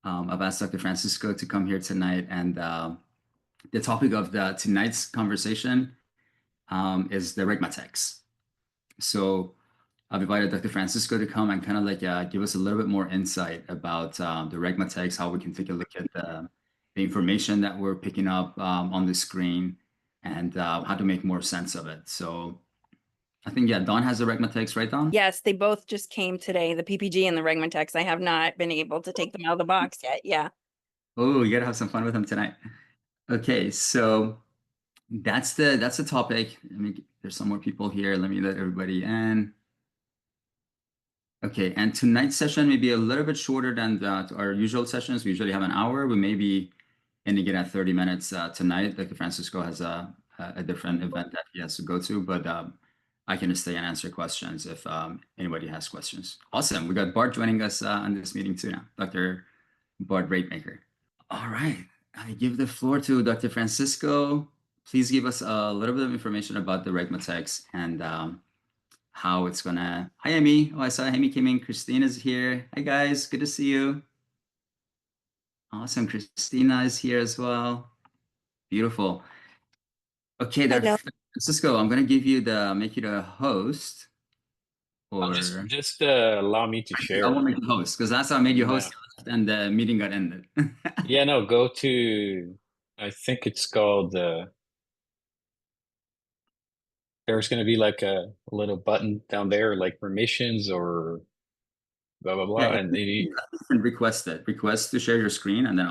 I've asked Dr. Francisco to come here tonight, and the topic of tonight's conversation is the Regmatex. So I've invited Dr. Francisco to come and kind of like give us a little bit more insight about the Regmatex, how we can take a look at the information that we're picking up on the screen, and how to make more sense of it. So I think, yeah, Don has the Regmatex, right, Don? Yes, they both just came today, the PPG and the Regmatex. I have not been able to take them out of the box yet. Yeah. Oh, you gotta have some fun with them tonight. Okay, so that's the topic. There's some more people here. Let me let everybody in. Okay, and tonight's session may be a little bit shorter than our usual sessions. We usually have an hour. We may be ending it at 30 minutes tonight. Dr. Francisco has a different event that he has to go to, but I can stay and answer questions if anybody has questions. Awesome. We got Bart joining us on this meeting too now, Dr. Bart Ratemaker. All right, I give the floor to Dr. Francisco. Please give us a little bit of information about the Regmatex and how it's gonna. Hi, Amy. Oh, I saw Amy came in. Christina's here. Hi, guys. Good to see you. Awesome. Christina is here as well. Beautiful. Okay, Dr. Francisco, I'm gonna make you the host. Oh, Or just allow me to share. I won't make you host because that's how I made you host and the meeting got ended. Yeah, no, go to, I think it's called, there's going to be like a little button down there, like permissions or blah, blah, blah. Yeah, And you can request it. Request to share your screen, and then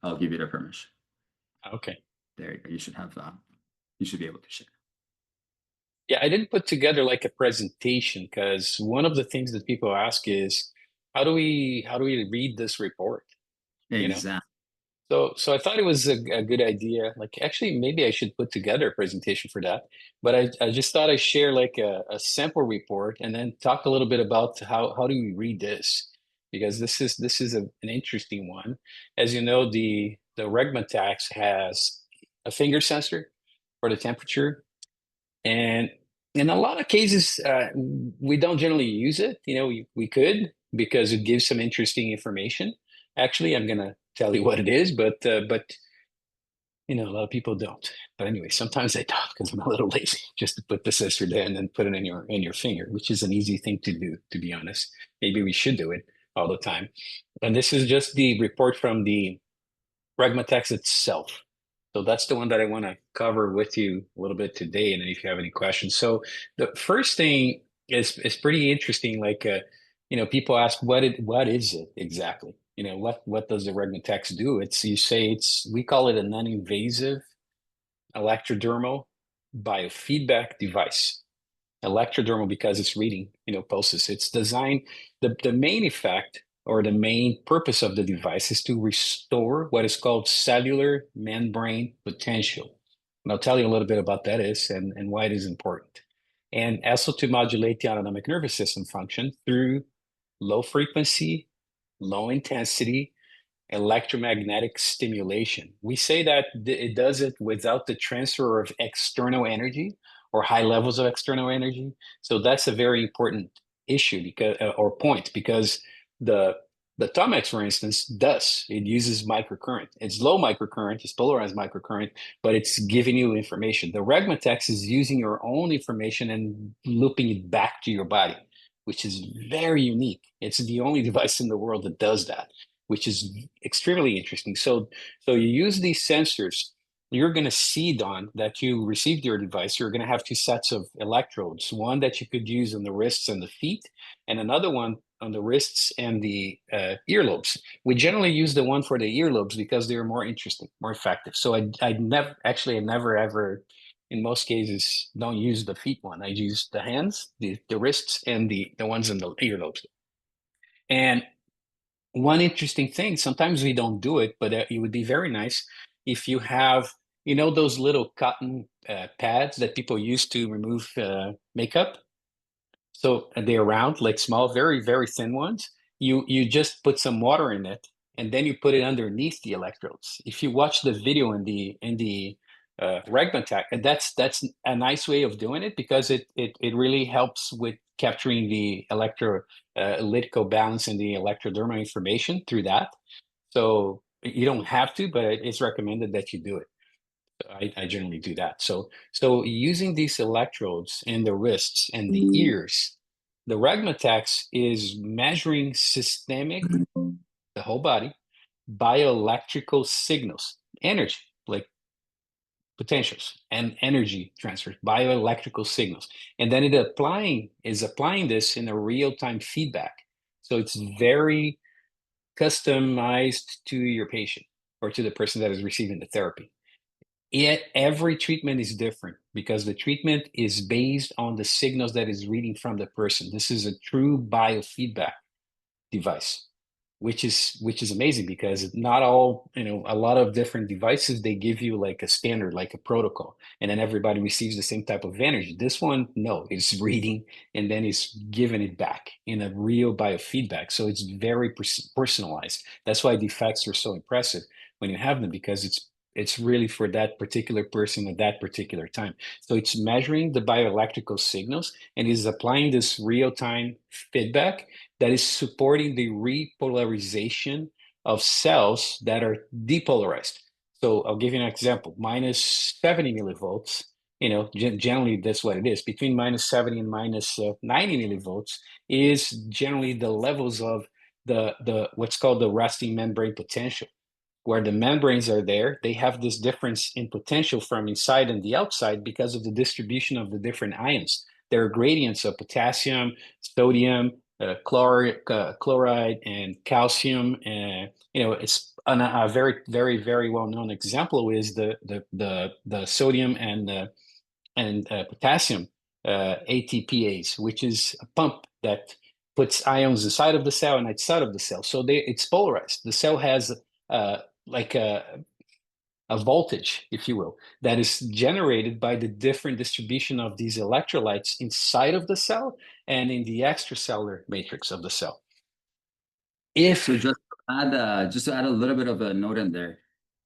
I'll give you the permission. Okay. There you go. You should have you should be able to share. Yeah, I didn't put together like a presentation because one of the things that people ask is how do we read this report? Exactly. So I thought it was a good idea. Like, actually, maybe I should put together a presentation for that. But I just thought I'd share like a sample report and then talk a little bit about how do we read this? Because this is an interesting one. As you know, the Regmatex has a finger sensor for the temperature, and in a lot of cases, we don't generally use it. We could because it gives some interesting information. Actually, I'm gonna tell you what it is, but a lot of people don't. But anyway, sometimes they don't because I'm a little lazy just to put the sensor there and then put it in your finger, which is an easy thing to do, to be honest. Maybe we should do it all the time. And this is just the report from the Regmatex itself. So that's the one that I want to cover with you a little bit today, and then if you have any questions. So the first thing is pretty interesting. Like, people ask, what is it exactly? What does the Regmatex do? We call it a non-invasive electrodermal biofeedback device. Electrodermal because it's reading, pulses. It's designed, the main effect or the main purpose of the device is to restore what is called cellular membrane potential. And I'll tell you a little bit about that is and why it is important. And also to modulate the autonomic nervous system function through low frequency, low intensity, electromagnetic stimulation. We say that it does it without the transfer of external energy or high levels of external energy. So that's a very important issue or point because the Tomex, for instance, does. It uses microcurrent. It's low microcurrent, it's polarized microcurrent, but it's giving you information. The Regmatex is using your own information and looping it back to your body, which is very unique. It's the only device in the world that does that, which is extremely interesting. So you use these sensors. You're going to see, Don, that you received your device. You're going to have two sets of electrodes, one that you could use on the wrists and the feet, and another one on the wrists and the earlobes. We generally use the one for the earlobes because they're more interesting, more effective. So I never ever, in most cases, don't use the feet one. I use the hands, the wrists, and the ones in the earlobes. And one interesting thing, sometimes we don't do it, but it would be very nice if you have, those little cotton pads that people use to remove makeup. So they're round, like small, very, very thin ones. You just put some water in it, and then you put it underneath the electrodes. If you watch the video in the Regmatex, that's a nice way of doing it because it really helps with capturing the electrolytical balance and the electrodermal information through that. So you don't have to, but it's recommended that you do it. I generally do that. So using these electrodes in the wrists and the ears, the Regmatex is measuring systemic, the whole body, bioelectrical signals, energy, like potentials and energy transfers, bioelectrical signals. And then is applying this in a real-time feedback. So it's very customized to your patient or to the person that is receiving the therapy. Yet every treatment is different because the treatment is based on the signals that is reading from the person. This is a true biofeedback device, which is amazing because not all, a lot of different devices, they give you like a standard, like a protocol, and then everybody receives the same type of energy. This one, no, it's reading and then it's giving it back in a real biofeedback. So it's very personalized. That's why the effects are so impressive when you have them, because it's really for that particular person at that particular time. So it's measuring the bioelectrical signals and is applying this real-time feedback that is supporting the repolarization of cells that are depolarized. So I'll give you an example. Minus 70 millivolts, generally that's what it is. Between minus 70 and minus 90 millivolts is generally the levels of the what's called the resting membrane potential, where the membranes are there. They have this difference in potential from inside and the outside because of the distribution of the different ions. There are gradients of potassium, sodium, chloride, and calcium. It's a very, very, very well-known example is the sodium and potassium ATPase, which is a pump that puts ions inside of the cell and outside of the cell. So it's polarized. The cell has like a voltage, if you will, that is generated by the different distribution of these electrolytes inside of the cell and in the extracellular matrix of the cell. So just to add a little bit of a note in there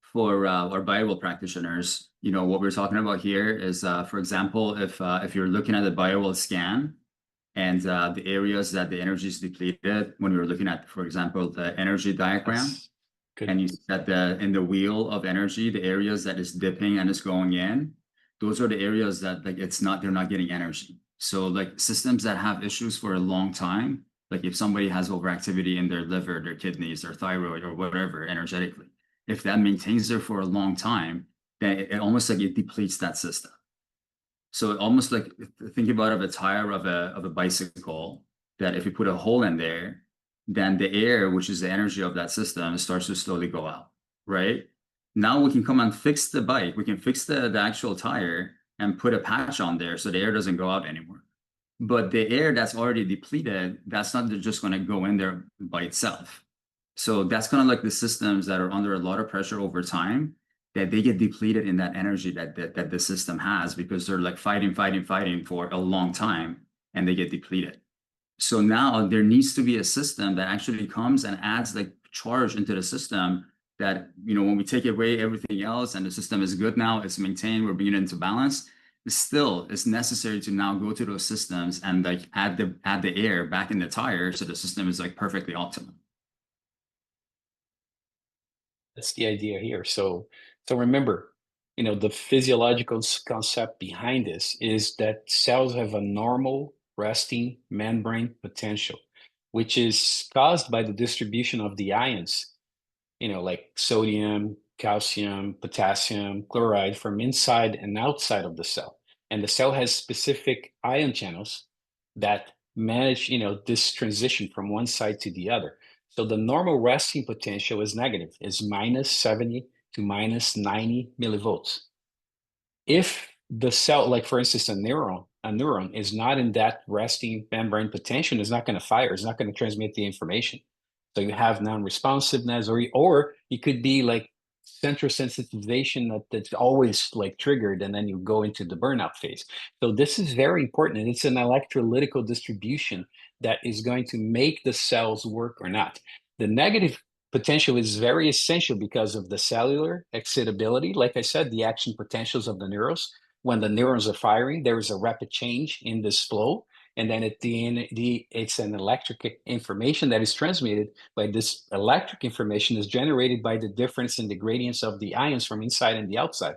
for our bio practitioners, what we're talking about here is, for example, if you're looking at the bio scan and the areas that the energy is depleted, when you're looking at, for example, the energy diagram, and you see that in the wheel of energy, the areas that is dipping and is going in, those are the areas that they're not getting energy. So like systems that have issues for a long time, like if somebody has overactivity in their liver, their kidneys, their thyroid, or whatever energetically, if that maintains there for a long time, then it almost like it depletes that system. So almost like think about a tire of a bicycle, that if you put a hole in there, then the air, which is the energy of that system, starts to slowly go out, right? Now we can come and fix the bike. We can fix the actual tire and put a patch on there so the air doesn't go out anymore. But the air that's already depleted, that's not just going to go in there by itself. So that's kind of like the systems that are under a lot of pressure over time, that they get depleted in that energy that the system has, because they're like fighting for a long time, and they get depleted. So now there needs to be a system that actually comes and adds like charge into the system, that, when we take away everything else and the system is good now, it's maintained, we're bringing it into balance, it's necessary to now go to those systems and like add the air back in the tire so the system is like perfectly optimal. That's the idea here. So remember, the physiological concept behind this is that cells have a normal resting membrane potential, which is caused by the distribution of the ions, like sodium, calcium, potassium, chloride from inside and outside of the cell. And the cell has specific ion channels that manage, this transition from one side to the other. So the normal resting potential is negative, is minus 70 to minus 90 millivolts. If the cell, like for instance, a neuron is not in that resting membrane potential, it's not going to fire, it's not going to transmit the information. So you have non-responsiveness, or it could be like central sensitization that's always like triggered, and then you go into the burnout phase. So this is very important, and it's an electrolytical distribution that is going to make the cells work or not. The negative potential is very essential because of the cellular excitability. Like I said, the action potentials of the neurons. When the neurons are firing, there is a rapid change in this flow, And then at the end, it's an electric information that is transmitted by this electric information is generated by the difference in the gradients of the ions from inside and the outside.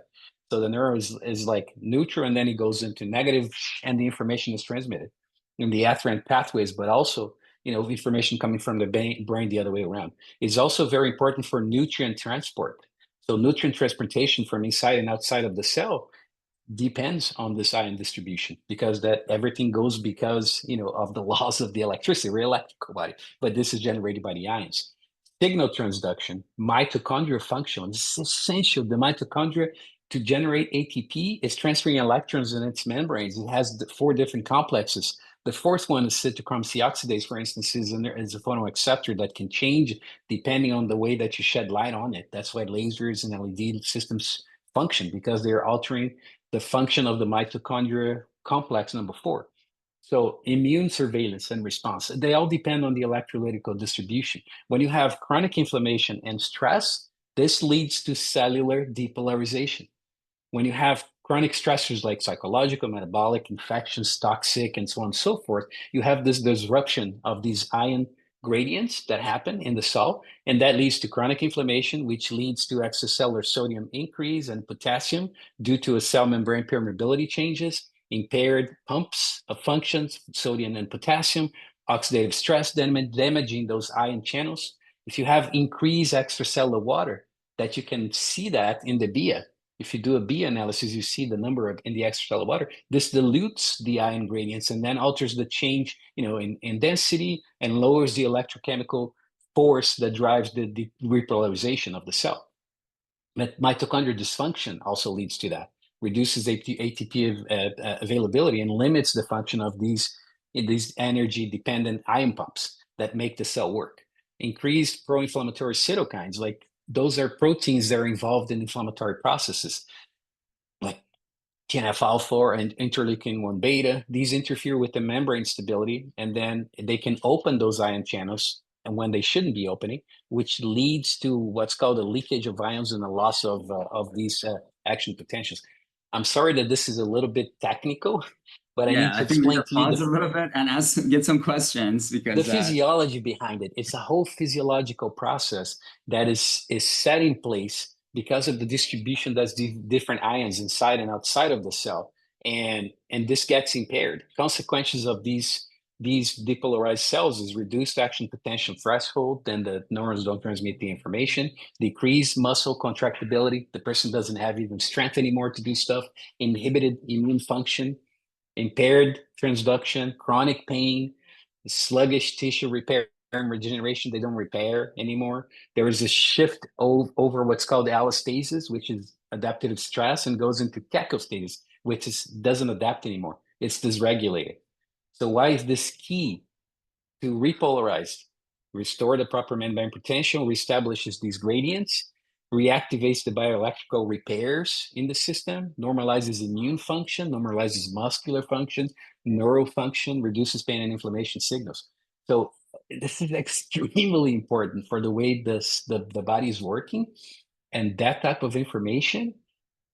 So the neuron is like neutral, and then it goes into negative, and the information is transmitted in the afferent pathways, but also, information coming from the brain the other way around. It's also very important for nutrient transport. So nutrient transportation from inside and outside of the cell depends on this ion distribution, because that everything goes because of the laws of the electricity. We're electrical body, but this is generated by the ions. Signal transduction, mitochondrial function is essential. The mitochondria, to generate ATP, is transferring electrons in its membranes. It has 4 different complexes. The 4th one is cytochrome C oxidase, for instance, is a photoacceptor that can change depending on the way that you shed light on it. That's why lasers and LED systems function, because they're altering the function of the mitochondria complex number 4. So immune surveillance and response, they all depend on the electrolytical distribution. When you have chronic inflammation and stress, this leads to cellular depolarization. When you have chronic stressors like psychological, metabolic, infections, toxic, and so on and so forth, you have this disruption of these ion gradients that happen in the cell, and that leads to chronic inflammation, which leads to extracellular sodium increase and potassium due to a cell membrane permeability changes, impaired pumps of functions, sodium and potassium, oxidative stress, damaging those ion channels. If you have increased extracellular water, that you can see that in the BIA. If you do a BIA analysis, you see the number in the extracellular water. This dilutes the ion gradients and then alters the change, in density, and lowers the electrochemical force that drives the repolarization of the cell. Mitochondrial dysfunction also leads to that, reduces ATP availability and limits the function of these energy-dependent ion pumps that make the cell work. Increased pro-inflammatory cytokines, like those are proteins that are involved in inflammatory processes, like TNF-alpha and interleukin-1 beta. These interfere with the membrane stability, and then they can open those ion channels and when they shouldn't be opening, which leads to what's called a leakage of ions and a loss of these action potentials. I'm sorry that this is a little bit technical, but I need to explain to you pause a little bit and get some questions, because the physiology behind it. It's a whole physiological process that is set in place because of the distribution that's the different ions inside and outside of the cell, and this gets impaired. Consequences of these depolarized cells is reduced action potential threshold, then the neurons don't transmit the information, decreased muscle contractibility, the person doesn't have even strength anymore to do stuff, inhibited immune function, impaired transduction, chronic pain, sluggish tissue repair and regeneration. They don't repair anymore. There is a shift over what's called allostasis, which is adaptive stress, and goes into cacostasis, which doesn't adapt anymore. It's dysregulated. So why is this key? To repolarize, restore the proper membrane potential, reestablishes these gradients, reactivates the bioelectrical repairs in the system, normalizes immune function, normalizes muscular function, neural function, reduces pain and inflammation signals. So this is extremely important for the way the body is working. And that type of information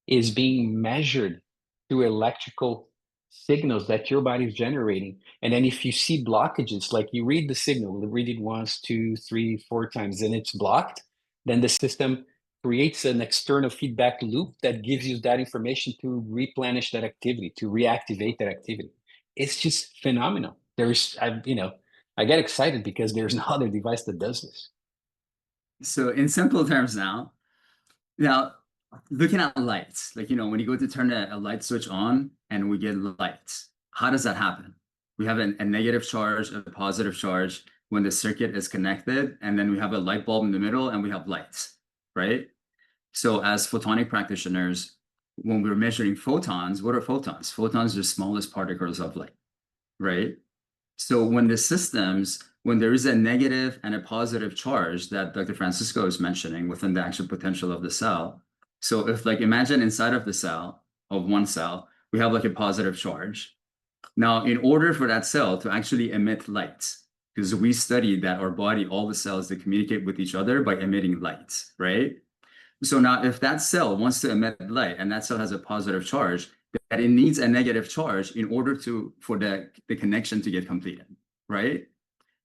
is being measured through electrical signals that your body is generating. And then if you see blockages, like you read the signal, read it once, 2, 3, 4 times, and it's blocked, then the system creates an external feedback loop that gives you that information to replenish that activity, to reactivate that activity. It's just phenomenal. I get excited because there's no other device that does this. So in simple terms now, looking at lights, like, when you go to turn a light switch on and we get lights, how does that happen? We have a negative charge, a positive charge when the circuit is connected, and then we have a light bulb in the middle and we have lights, right? So as photonic practitioners, when we're measuring photons, what are photons? Photons are the smallest particles of light, right? So when there is a negative and a positive charge that Dr. Francisco is mentioning within the action potential of the cell. So if, like, imagine inside of the cell, of one cell, we have like a positive charge. Now, in order for that cell to actually emit light, because we studied that our body, all the cells, they communicate with each other by emitting light, right? So now if that cell wants to emit light and that cell has a positive charge, that it needs a negative charge in order for the connection to get completed, right?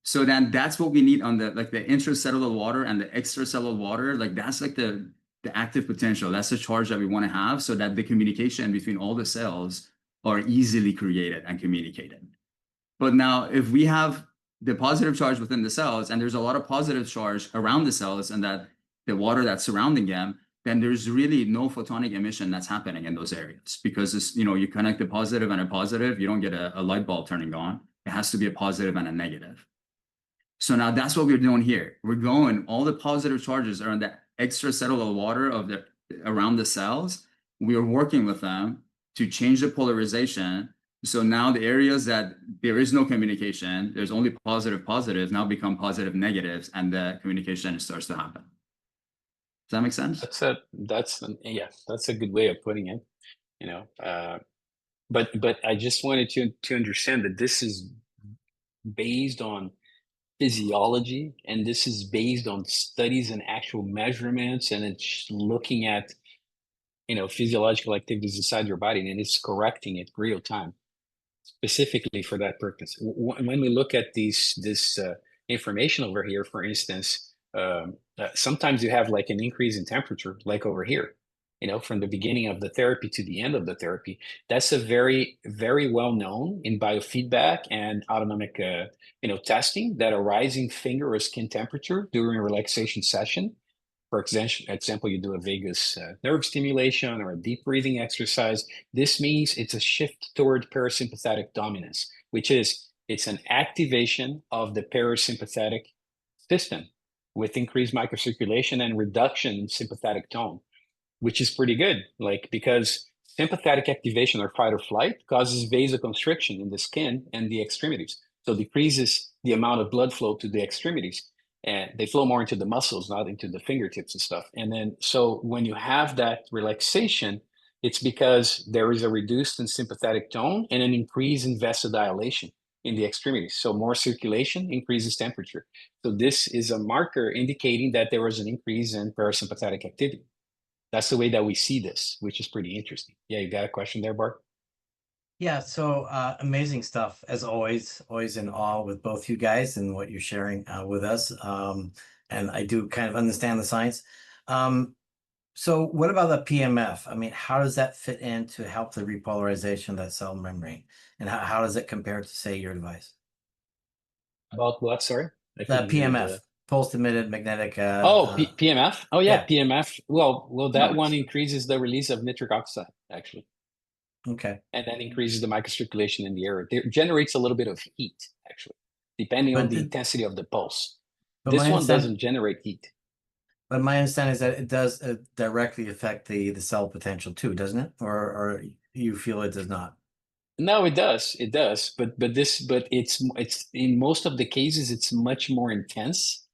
So then that's what we need on the intracellular water and the extracellular water. Like that's like the active potential. That's the charge that we want to have so that the communication between all the cells are easily created and communicated. But now if we have the positive charge within the cells and there's a lot of positive charge around the cells and that the water that's surrounding them, then there's really no photonic emission that's happening in those areas because it's, you connect a positive and a positive, you don't get a light bulb turning on. It has to be a positive and a negative. So now that's what we're doing here. We're going, all the positive charges are in the extracellular water around the cells. We are working with them to change the polarization. So now the areas that there is no communication, there's only positive positives now become positive negatives and the communication starts to happen. Does that make sense? That's a good way of putting it, but I just wanted to understand that this is based on physiology and this is based on studies and actual measurements, and it's looking at physiological activities inside your body and it's correcting it real time specifically for that purpose. When we look at this information over here, for instance, sometimes you have like an increase in temperature, like over here, from the beginning of the therapy to the end of the therapy. That's a very, very well known in biofeedback and autonomic, testing, that a rising finger or skin temperature during a relaxation session. For example, you do a vagus nerve stimulation or a deep breathing exercise. This means it's a shift toward parasympathetic dominance, which is it's an activation of the parasympathetic system with increased microcirculation and reduction in sympathetic tone, which is pretty good. Like, because sympathetic activation or fight or flight causes vasoconstriction in the skin and the extremities. So decreases the amount of blood flow to the extremities. And they flow more into the muscles, not into the fingertips and stuff. And then, so when you have that relaxation, it's because there is a reduced in sympathetic tone and an increase in vasodilation in the extremities. So more circulation increases temperature. So this is a marker indicating that there was an increase in parasympathetic activity. That's the way that we see this, which is pretty interesting. Yeah, you got a question there, Bart? Yeah, so amazing stuff as always. Always in awe with both you guys and what you're sharing with us. And I do kind of understand the science. So what about the PEMF? I mean, how does that fit in to help the repolarization of that cell membrane? And how does it compare to, say, your device? About what, sorry? The PEMF, pulse-emitted magnetic. PEMF? Oh yeah, yeah. PEMF. Well, that Nice. one increases the release of nitric oxide, actually. Okay. And then increases the microcirculation in the air. It generates a little bit of heat, actually, depending on the intensity of the pulse. This one doesn't generate heat. But my understanding is that it does directly affect the cell potential too, doesn't it? Or you feel it does not? No, it does. It does. But it's in most of the cases it's much more intense,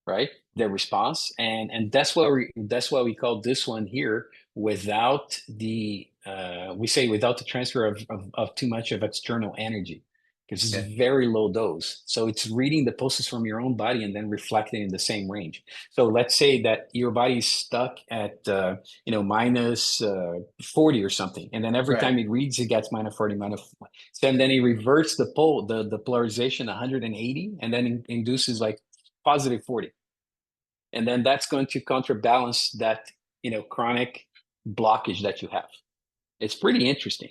right? The response, and that's why we call this one here without the without the transfer of too much of external energy, because it's a very low dose. So it's reading the pulses from your own body and then reflecting in the same range. So let's say that your body is stuck at minus 40 or something, and then every time it reads, it gets minus 40, minus. So then he reverts the polarization 180, and then induces like positive 40. And then that's going to counterbalance that, chronic blockage that you have. It's pretty interesting.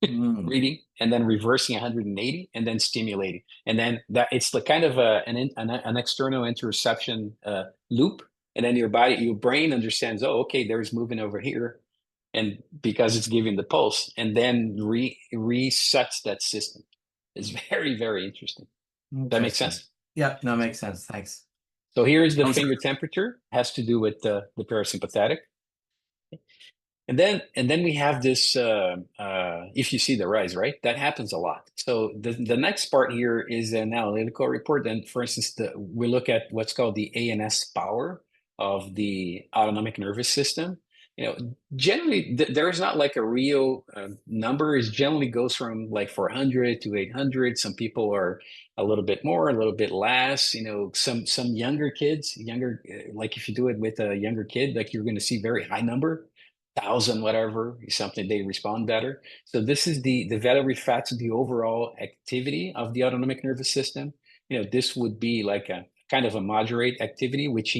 Reading and then reversing 180 and then stimulating. And then that it's the kind of an external interoception loop. And then your brain understands, oh, okay, there's movement over here. And because it's giving the pulse and then resets that system. It's very, very interesting. That makes sense? Yeah, no, makes sense. Thanks. So here's the finger temperature, has to do with the parasympathetic. And then we have this, if you see the rise, right? That happens a lot. So the next part here is an analytical report. And for instance, we look at what's called the ANS power of the autonomic nervous system. Generally, there is not like a real number. It generally goes from like 400 to 800. Some people are a little bit more, a little bit less. Some younger kids, like if you do it with a younger kid, like you're going to see very high number. 1,000 whatever, something, they respond better. So this is the value reflects the overall activity of the autonomic nervous system. This would be like a kind of a moderate activity, which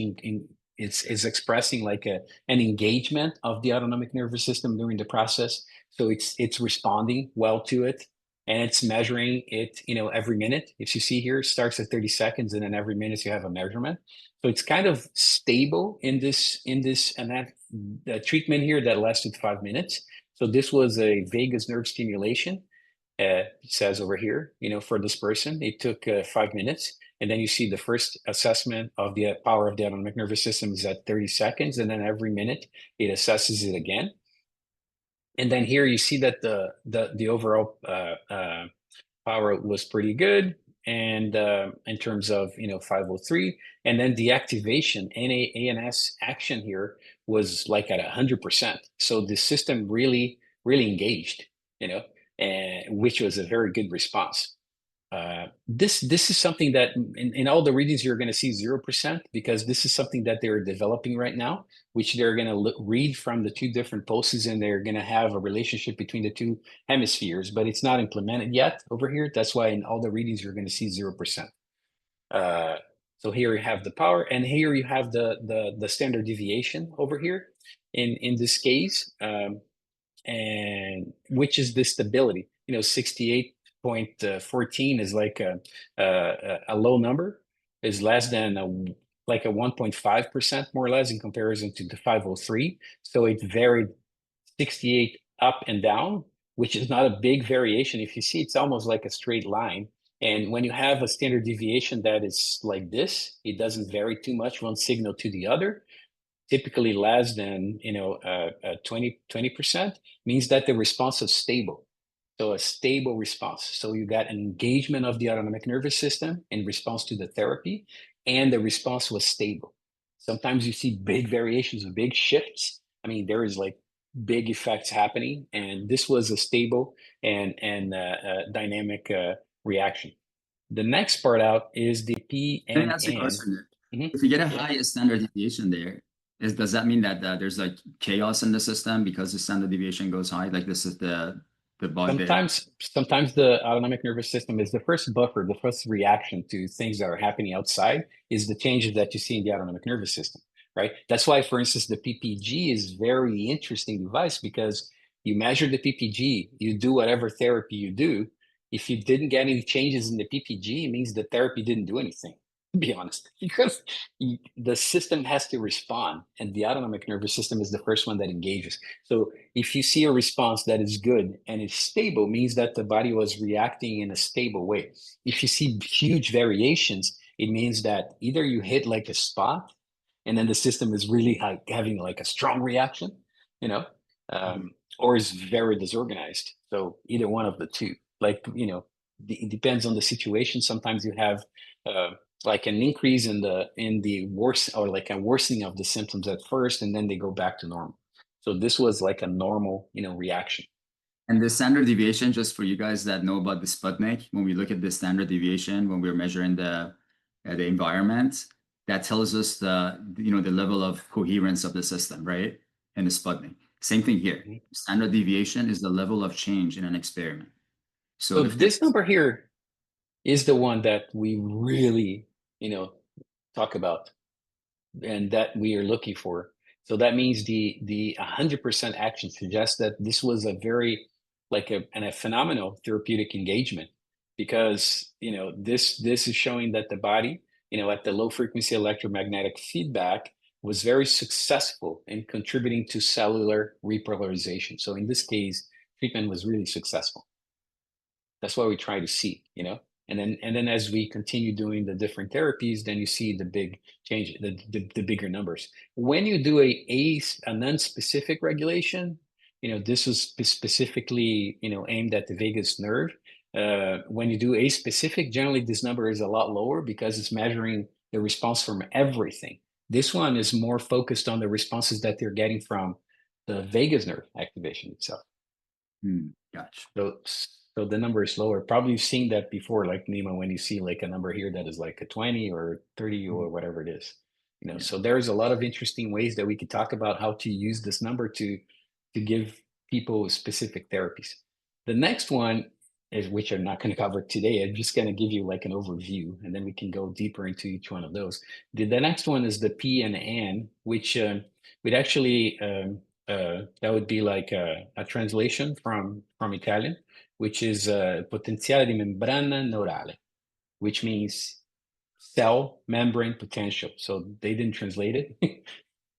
is expressing like an engagement of the autonomic nervous system during the process. So it's responding well to it, and it's measuring it, every minute. If you see here, it starts at 30 seconds, and then every minute you have a measurement. So it's kind of stable in this and that the treatment here that lasted 5 minutes. So this was a vagus nerve stimulation. It says over here, for this person, it took 5 minutes. And then you see the first assessment of the power of the autonomic nervous system is at 30 seconds. And then every minute it assesses it again. And then here you see that the overall power was pretty good. And in terms of 503, and then the activation ANS action here was like at 100%. So the system really engaged, and which was a very good response. This is something that in all the readings you're going to see 0%, because this is something that they're developing right now, which they're going to read from the two different pulses, and they're going to have a relationship between the two hemispheres, but it's not implemented yet over here. That's why in all the readings you're going to see 0%. So here you have the power, and here you have the standard deviation over here in this case, and which is the stability. 68.14 is like a low number, is less than like a 1.5% more or less in comparison to the 503. So it varied 68 up and down, which is not a big variation. If you see, it's almost like a straight line. And when you have a standard deviation that is like this, it doesn't vary too much one signal to the other, typically less than 20%, means that the response is stable. So a stable response. So you got an engagement of the autonomic nervous system in response to the therapy, and the response was stable. Sometimes you see big variations, big shifts. I mean, there is like big effects happening, and this was a stable and dynamic reaction. The next part out is the Let me ask you a PNN. question. Mhm. If you get a high standard deviation there, does that mean that there's like chaos in the system because the standard deviation goes high? Like this is the bug there. Sometimes the autonomic nervous system is the first buffer, the first reaction to things that are happening outside is the changes that you see in the autonomic nervous system, right? That's why, for instance, the PPG is very interesting device, because you measure the PPG, you do whatever therapy you do. If you didn't get any changes in the PPG, it means the therapy didn't do anything, to be honest, because the system has to respond, and the autonomic nervous system is the first one that engages. So if you see a response that is good and it's stable, means that the body was reacting in a stable way. If you see huge variations, it means that either you hit like a spot, and then the system is really having like a strong reaction, you know, or is very disorganized. So either one of the two, like, it depends on the situation. Sometimes you have like an increase in the worse, or like a worsening of the symptoms at first, and then they go back to normal. So this was like a normal, reaction. And the standard deviation, just for you guys that know about the Sputnik, when we look at the standard deviation, when we're measuring the environment, that tells us the level of coherence of the system, right? In the Sputnik. Same thing here. Standard deviation is the level of change in an experiment. So this number here is the one that we really, talk about, and that we are looking for. So that means the 100% action suggests that this was a very a phenomenal therapeutic engagement, because this is showing that the body, at the low frequency electromagnetic feedback, was very successful in contributing to cellular repolarization. So in this case, treatment was really successful. That's what we try to see, and then as we continue doing the different therapies, then you see the big change, the bigger numbers. When you do a non-specific regulation, this is specifically aimed at the vagus nerve. When you do a specific, generally this number is a lot lower, because it's measuring the response from everything. This one is more focused on the responses that they're getting from the vagus nerve activation itself. Gotcha. So the number is lower. Probably you've seen that before, like Nima, when you see like a number here that is like a 20 or 30 or whatever it is. So there's a lot of interesting ways that we could talk about how to use this number to to give people specific therapies. The next one is, which I'm not going to cover today. I'm just going to give you like an overview, and then we can go deeper into each one of those. The next one is the P and N, which would actually that would be like a translation from Italian, which is potenziale di membrana neurale, which means cell membrane potential. So they didn't translate it.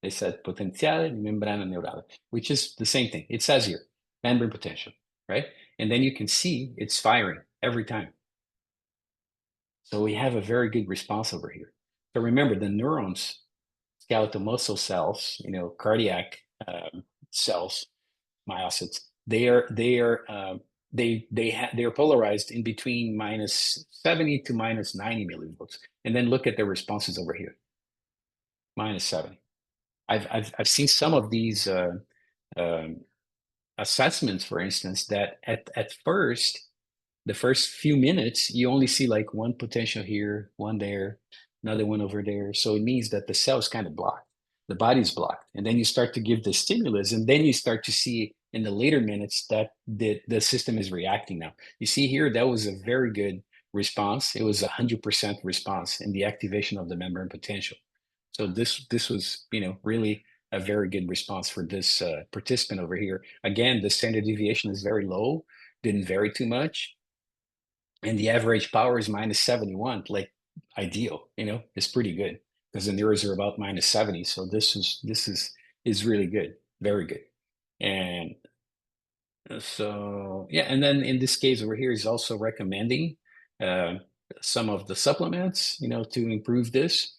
They said potenziale di membrana neurale, which is the same thing. It says here, membrane potential, right? And then you can see it's firing every time. So we have a very good response over here. So remember, the neurons, skeletal muscle cells, cardiac cells, myocytes, they're polarized in between -70 to -90 millivolts. And then look at the responses over here, -70. I've seen some of these assessments, for instance, that at first, the first few minutes, you only see like one potential here, one there, another one over there. So it means that the cell is kind of blocked, the body's blocked. And then you start to give the stimulus, and then you start to see in the later minutes that the system is reacting now. You see here, that was a very good response. It was 100% response in the activation of the membrane potential. So this was, really a very good response for this participant over here. Again, the standard deviation is very low, didn't vary too much. And the average power is -71, like ideal, it's pretty good, because the neurons are about -70. So this is really good, very good. And so, yeah, and then in this case over here is also recommending some of the supplements, to improve this.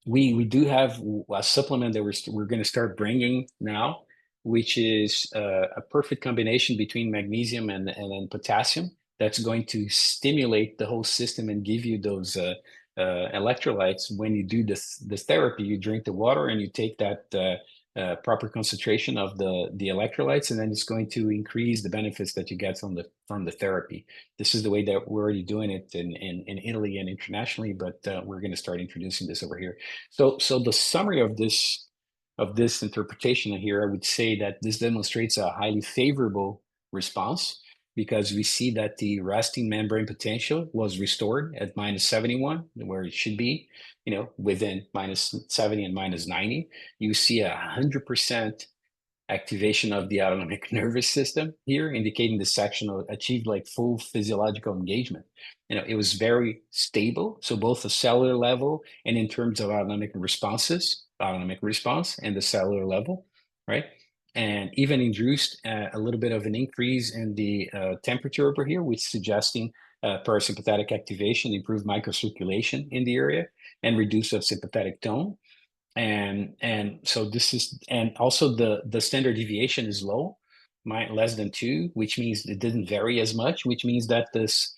We do have a supplement that we're going to start bringing now, which is a perfect combination between magnesium and potassium that's going to stimulate the whole system and give you those electrolytes. When you do this therapy, you drink the water and you take that proper concentration of the electrolytes, and then it's going to increase the benefits that you get from the therapy. This is the way that we're already doing it in Italy and internationally, but we're going to start introducing this over here. So the summary of this interpretation here, I would say that this demonstrates a highly favorable response, because we see that the resting membrane potential was restored at -71, where it should be, within -70 and -90. You see 100% activation of the autonomic nervous system here, indicating the section achieved like full physiological engagement. It was very stable. So both the cellular level and in terms of autonomic response and the cellular level, right? And even induced a little bit of an increase in the temperature over here, which is suggesting parasympathetic activation, improved microcirculation in the area, and reduce of sympathetic tone. And so this is, and also the standard deviation is low, less than 2, which means it didn't vary as much, which means that this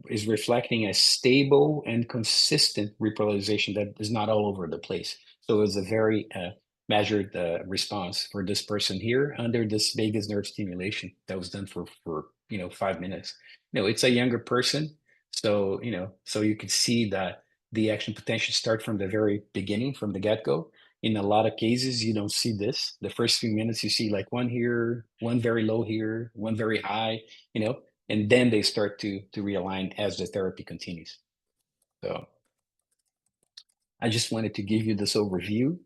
is reflecting a stable and consistent repolarization that is not all over the place. So it's a very measured response for this person here under this vagus nerve stimulation that was done for 5 minutes. It's a younger person, so so you can see that the action potential start from the very beginning, from the get-go. In a lot of cases, you don't see this. The first few minutes, you see like one here, one very low here, one very high, and then they start to realign as the therapy continues. So I just wanted to give you this overview.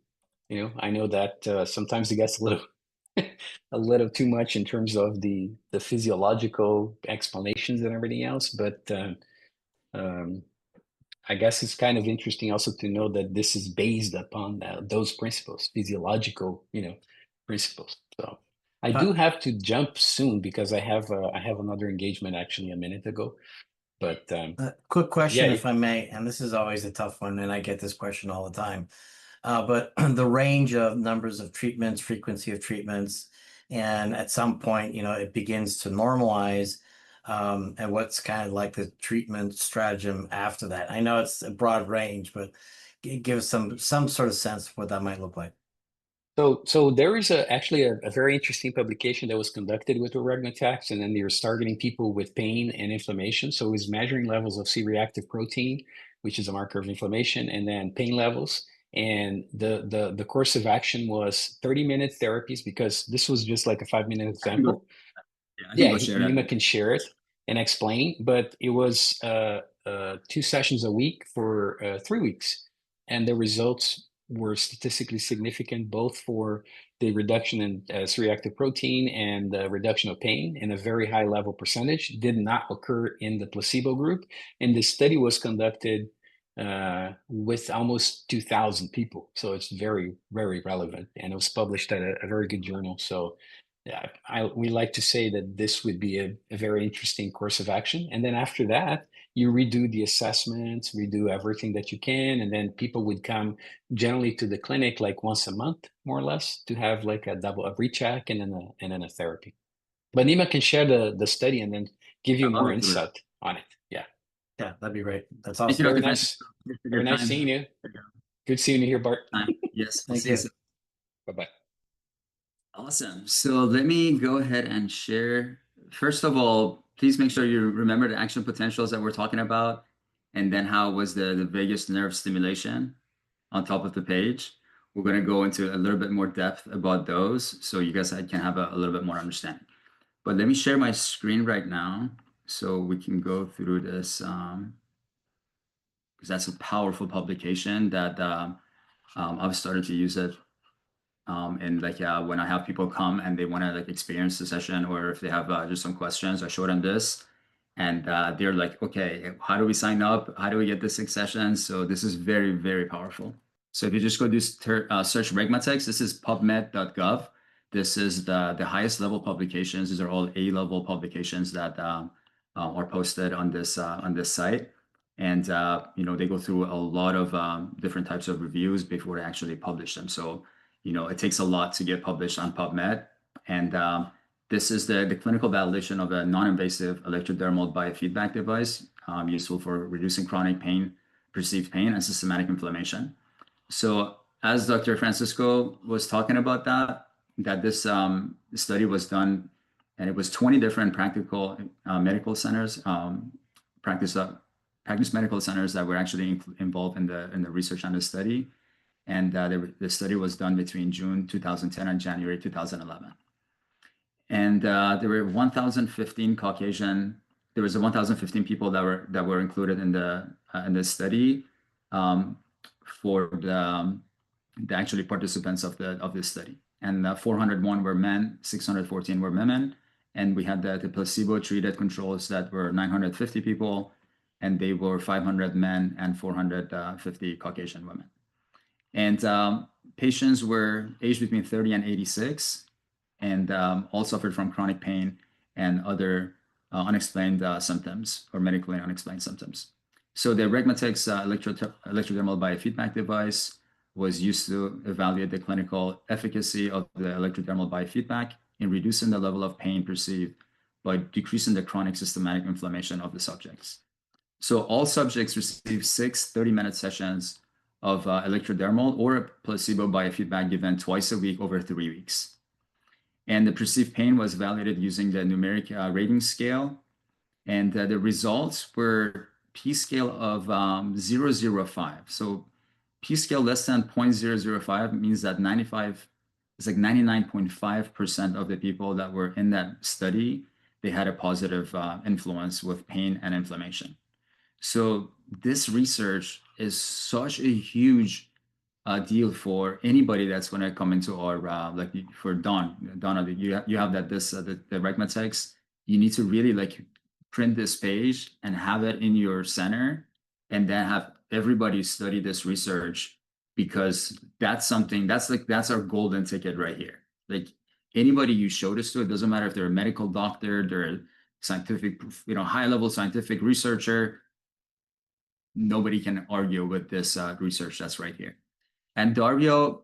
I know that sometimes it gets a little too much in terms of the physiological explanations and everything else, but I guess it's kind of interesting also to know that this is based upon those principles, physiological, principles. So I do have to jump soon because I have another engagement actually a minute ago. But quick question, yeah, if I may, and this is always a tough one, and I get this question all the time. But the range of numbers of treatments, frequency of treatments, and at some point, it begins to normalize. And what's kind of like the treatment stratagem after that? I know it's a broad range, but give us some sort of sense of what that might look like. So there is actually a very interesting publication that was conducted with the Regmatex, and then they were targeting people with pain and inflammation. So it was measuring levels of C-reactive protein, which is a marker of inflammation, and then pain levels. And the course of action was 30-minute therapies, because this was just like a 5-minute example. I can Yeah, go share that. Nima can share it and explain, but it was 2 sessions a week for 3 weeks. And the results were statistically significant, both for the reduction in C-reactive protein and the reduction of pain in a very high level percentage. Did not occur in the placebo group. And the study was conducted with almost 2,000 people. So it's very, very relevant. And it was published at a very good journal. So yeah, we like to say that this would be a very interesting course of action. And then after that, you redo the assessments, redo everything that you can, and then people would come generally to the clinic like once a month, more or less, to have like a recheck and then a therapy. But Nima can share the study and then give you more insight on it. Yeah. Yeah, that'd be great. That's Thank awesome. you, Very Dr. nice. Francisco, for Very your nice time. seeing you. Good seeing you here, Bart. Yes, Thank see you you. soon. Bye-bye. Awesome. So let me go ahead and share. First of all, please make sure you remember the action potentials that we're talking about, and then how was the vagus nerve stimulation on top of the page. We're going to go into a little bit more depth about those, so you guys can have a little bit more understanding. But let me share my screen right now so we can go through this, because that's a powerful publication that I've started to use it. And like when I have people come and they want to like experience the session, or if they have just some questions, I show them this, and they're like, okay, how do we sign up? How do we get the 6 sessions? So this is very, very powerful. So if you just go do search Regmatex, this is PubMed.gov. This is the highest level publications. These are all A-level publications that are posted on this site. And they go through a lot of different types of reviews before they actually publish them. So it takes a lot to get published on PubMed. And this is the clinical validation of a non-invasive electrodermal biofeedback device, useful for reducing chronic pain, perceived pain, and systematic inflammation. So as Dr. Francisco was talking about that this study was done, and it was 20 different practical medical centers, practice medical centers that were actually involved in the research on the study. And the study was done between June 2010 and January 2011. And there were 1,015 Caucasian. There was 1,015 people that were included in the study for the actually participants of this study. And 401 were men, 614 were women, and we had the placebo-treated controls that were 950 people, and they were 500 men and 450 Caucasian women. And patients were aged between 30 and 86, and all suffered from chronic pain and other unexplained symptoms, or medically unexplained symptoms. So the Regmatex electrodermal biofeedback device was used to evaluate the clinical efficacy of the electrodermal biofeedback in reducing the level of pain perceived by decreasing the chronic systematic inflammation of the subjects. So all subjects received 6 30-minute sessions of electrodermal or placebo biofeedback given twice a week over 3 weeks. And the perceived pain was validated using the numeric rating scale. And the results were P-scale of 0.005. So P-scale less than 0.005 means that 99.5% of the people that were in that study, they had a positive influence with pain and inflammation. So this research is such a huge deal for anybody that's going to come into our like for Donna, you have that the Regmatex. You need to really like print this page and have it in your center, and then have everybody study this research, because that's something that's our golden ticket right here. Like anybody you show this to, it doesn't matter if they're a medical doctor, they're a scientific, high level scientific researcher. Nobody can argue with this research that's right here. And Dario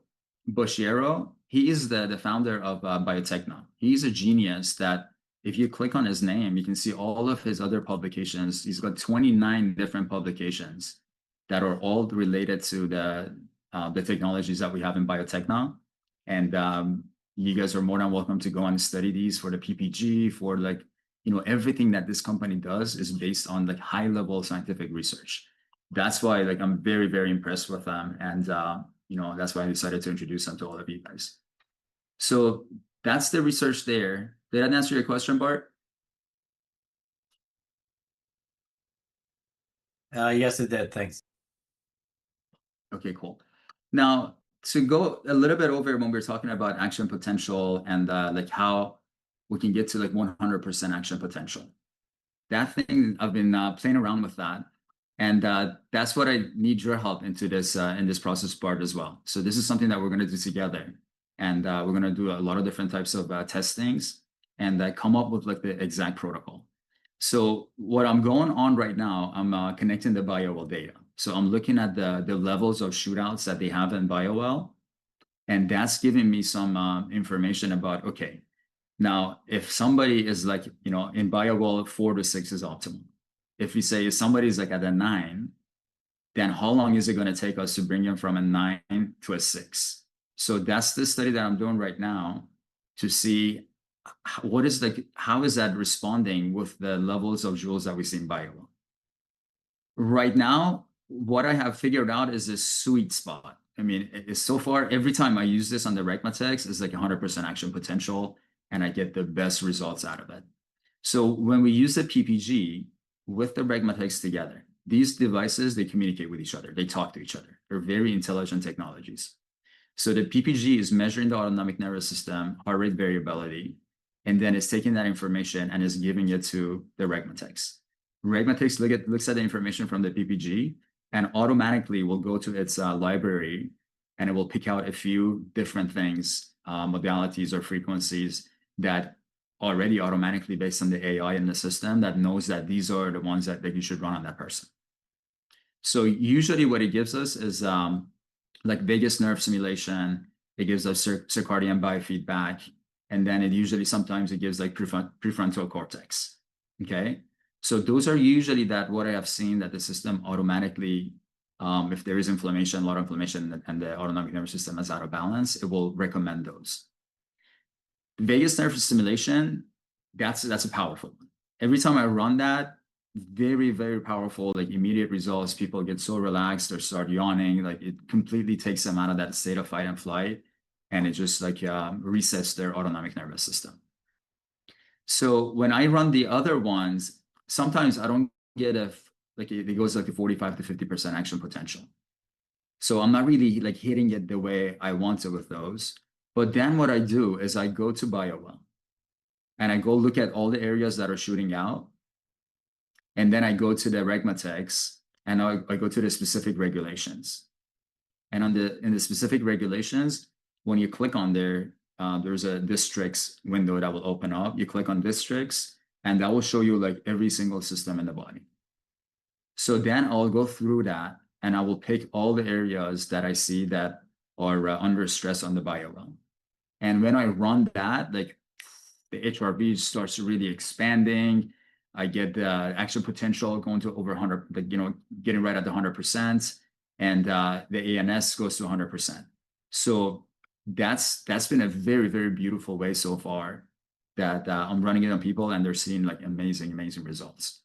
Boschiero, he is the founder of Biotekna. He's a genius that if you click on his name, you can see all of his other publications. He's got 29 different publications that are all related to the technologies that we have in Biotekna. And you guys are more than welcome to go and study these for the PPG, for everything that this company does is based on high level scientific research. That's why I'm very, very impressed with them. And that's why I decided to introduce them to all of you guys. So that's the research there. Did that answer your question, Bart? Yes, it did. Thanks. Okay, cool. Now, to go a little bit over when we were talking about action potential and like how we can get to like 100% action potential. That thing, I've been playing around with that. And that's what I need your help into this in this process, Bart, as well. So this is something that we're going to do together. And we're going to do a lot of different types of testings and come up with like the exact protocol. So what I'm going on right now, I'm connecting the Biowell data. So I'm looking at the levels of shootouts that they have in Biowell. And that's giving me some information about, okay, now if somebody is like, in Biowell, 4 to 6 is optimal. If we say if somebody's like at a 9, then how long is it going to take us to bring them from a 9 to a 6? So that's the study that I'm doing right now to see what is how is that responding with the levels of joules that we see in Biowell. Right now, what I have figured out is a sweet spot. I mean, so far, every time I use this on the Regmatex, it's like 100% action potential, and I get the best results out of it. So when we use the PPG with the Regmatex together, these devices, they communicate with each other. They talk to each other. They're very intelligent technologies. So the PPG is measuring the autonomic nervous system, heart rate variability, and then it's taking that information and is giving it to the Regmatex. Regmatex looks at the information from the PPG and automatically will go to its library, and it will pick out a few different things, modalities or frequencies that already automatically, based on the AI in the system, that knows that these are the ones that you should run on that person. So usually what it gives us is like vagus nerve stimulation. It gives us circadian biofeedback, and then sometimes it gives like prefrontal cortex. Okay, so those are usually what I have seen that the system automatically, if there is inflammation, a lot of inflammation, and the autonomic nervous system is out of balance, it will recommend those. Vagus nerve stimulation, that's a powerful one. Every time I run that, very, very powerful, like immediate results. People get so relaxed or start yawning, like it completely takes them out of that state of fight and flight, and it just like resets their autonomic nervous system. So when I run the other ones, sometimes I don't get it goes like a 45 to 50% action potential. So I'm not really like hitting it the way I want to with those. But then what I do is I go to Biowell and I go look at all the areas that are shooting out. And then I go to the Regmatex and I go to the specific regulations. And in the specific regulations, when you click on there, there's a districts window that will open up. You click on districts, and that will show you like every single system in the body. So then I'll go through that, and I will pick all the areas that I see that are under stress on the Biowell. And when I run that, like the HRV starts really expanding. I get the action potential going to over 100, like, getting right at the 100%, and the ANS goes to 100%. So that's been a very, very beautiful way so far that I'm running it on people, and they're seeing like amazing, amazing results.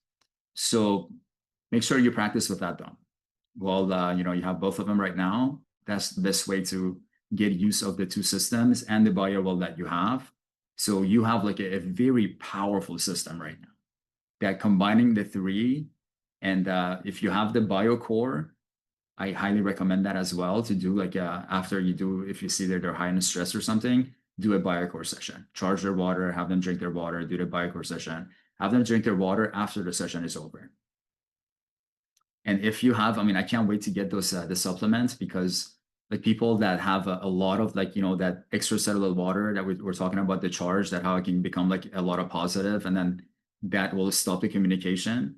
So make sure you practice with that though. Well, you have both of them right now. That's the best way to get use of the two systems and the Biowell that you have. So you have like a very powerful system right now that combining the three. And if you have the BioCore, I highly recommend that as well to do like after you do, if you see that they're high in stress or something, do a BioCore session. Charge their water, have them drink their water, do the BioCore session, have them drink their water after the session is over. And if you have, I can't wait to get those the supplements, because like people that have a lot of like, that extracellular water that we're talking about, the charge, that how it can become like a lot of positive, and then that will stop the communication.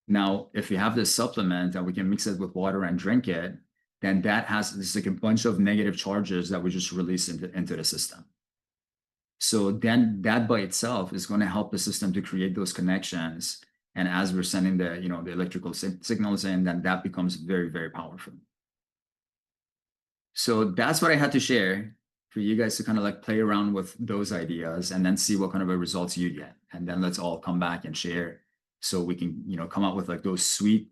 Now, if we have this supplement and we can mix it with water and drink it, then this like a bunch of negative charges that we just release into the system. So then that by itself is going to help the system to create those connections. And as we're sending the, the electrical signals in, then that becomes very, very powerful. So that's what I had to share for you guys to kind of like play around with those ideas and then see what kind of a results you get. And then let's all come back and share, so we can, come up with like those sweet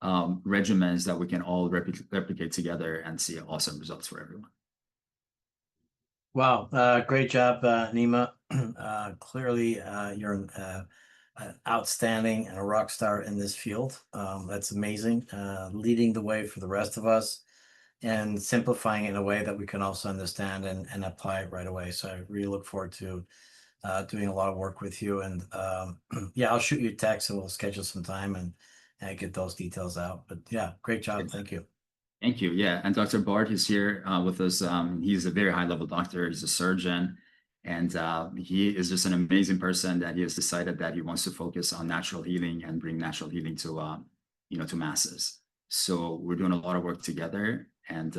regimens that we can all replicate together and see awesome results for everyone. Wow, great job, Nima. Clearly, you're an outstanding and a rock star in this field. That's amazing. Leading the way for the rest of us and simplifying it in a way that we can also understand and apply it right away. So I really look forward to doing a lot of work with you. And yeah, I'll shoot you a text and we'll schedule some time and get those details out. But yeah, great job. Thank you. Thank you. Yeah, and Dr. Bart is here with us. He's a very high-level doctor. He's a surgeon, and he is just an amazing person that he has decided that he wants to focus on natural healing and bring natural healing to, to masses. So we're doing a lot of work together, and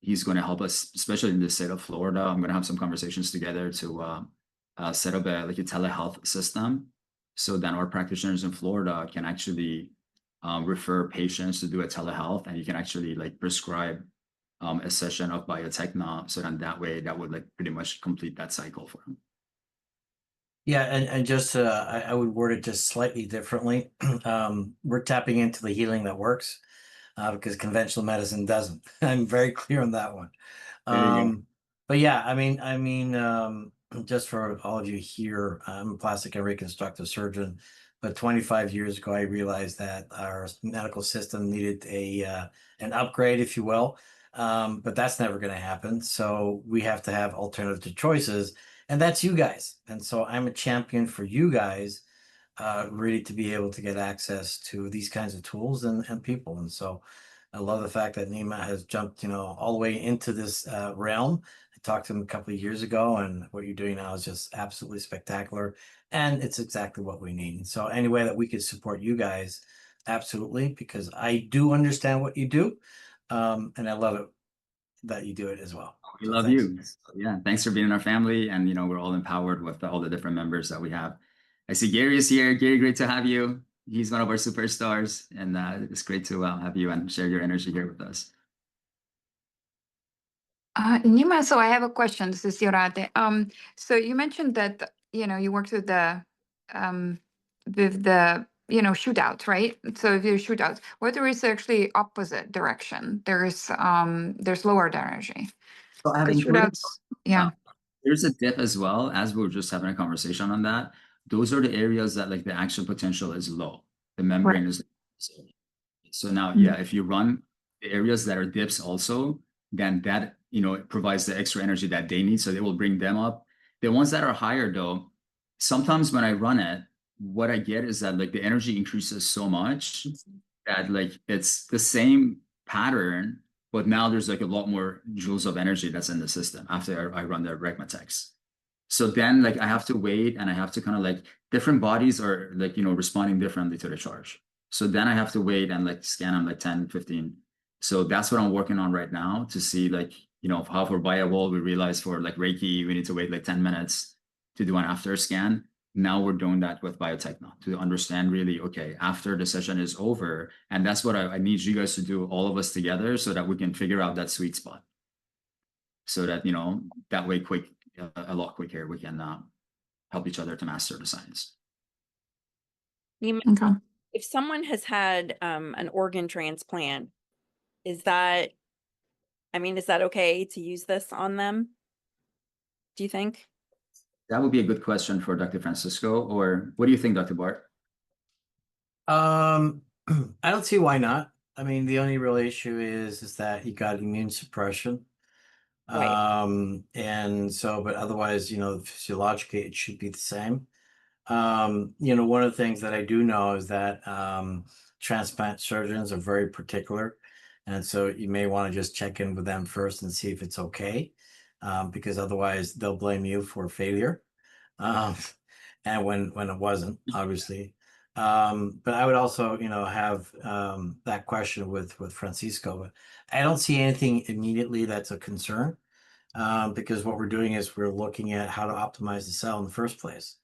he's going to help us, especially in the state of Florida. I'm going to have some conversations together to set up a telehealth system, so that our practitioners in Florida can actually refer patients to do a telehealth, and you can actually like prescribe a session of Biotekna, so then that way that would like pretty much complete that cycle for them. Yeah, and just I would word it just slightly differently. We're tapping into the healing that works because conventional medicine doesn't. I'm very clear on that one. But yeah, I mean, just for all of you here, I'm a plastic and reconstructive surgeon. But 25 years ago, I realized that our medical system needed an upgrade, if you will. But that's never going to happen. So we have to have alternative choices, and that's you guys. And so I'm a champion for you guys, really to be able to get access to these kinds of tools and people. And so I love the fact that Nima has jumped, all the way into this realm. I talked to him a couple of years ago, and what you're doing now is just absolutely spectacular. And it's exactly what we need. And so any way that we could support you guys, absolutely, because I do understand what you do. And I love it that you do it as well. We So love thanks. you. Yeah, thanks for being in our family, and we're all empowered with all the different members that we have. I see Gary is here. Gary, great to have you. He's one of our superstars, and it's great to have you and share your energy here with us. Nima, so I have a question. This is Yorate. So you mentioned that you worked with the shootouts, right? So if you shootouts, what there is actually opposite direction. There's lowered energy. So I have The included, shootouts, yeah. There's a dip as well, as we were just having a conversation on that. Those are the areas that like the action potential is low. The membrane is so now, yeah, if you run the areas that are dips also, then that it provides the extra energy that they need, so they will bring them up. The ones that are higher though, sometimes when I run it, what I get is that like the energy increases so much that like it's the same pattern, but now there's like a lot more joules of energy that's in the system after I run the Regmatex. So then like I have to wait, and I have to kind of like different bodies are like responding differently to the charge. So then I have to wait and like scan them like 10, 15. So that's what I'm working on right now to see like, how for BioWall, we realized for like Reiki, we need to wait like 10 minutes to do an after scan. Now we're doing that with Biotekna to understand really, okay, after the session is over, and that's what I need you guys to do, all of us together, so that we can figure out that sweet spot. So that, that way a lot quicker, we can help each other to master the science. Nima, if someone has had an organ transplant, is that okay to use this on them? Do you think? That would be a good question for Dr. Francisco, or what do you think, Dr. Bart? I don't see why not. I mean, the only real issue is that you got immune suppression. Right. And so, but otherwise, physiologically, it should be the same. One of the things that I do know is that transplant surgeons are very particular. And so you may want to just check in with them first and see if it's okay, because otherwise they'll blame you for failure. And when it wasn't, obviously. But I would also, have that question with Francisco. But I don't see anything immediately that's a concern, because what we're doing is we're looking at how to optimize the cell in the first place.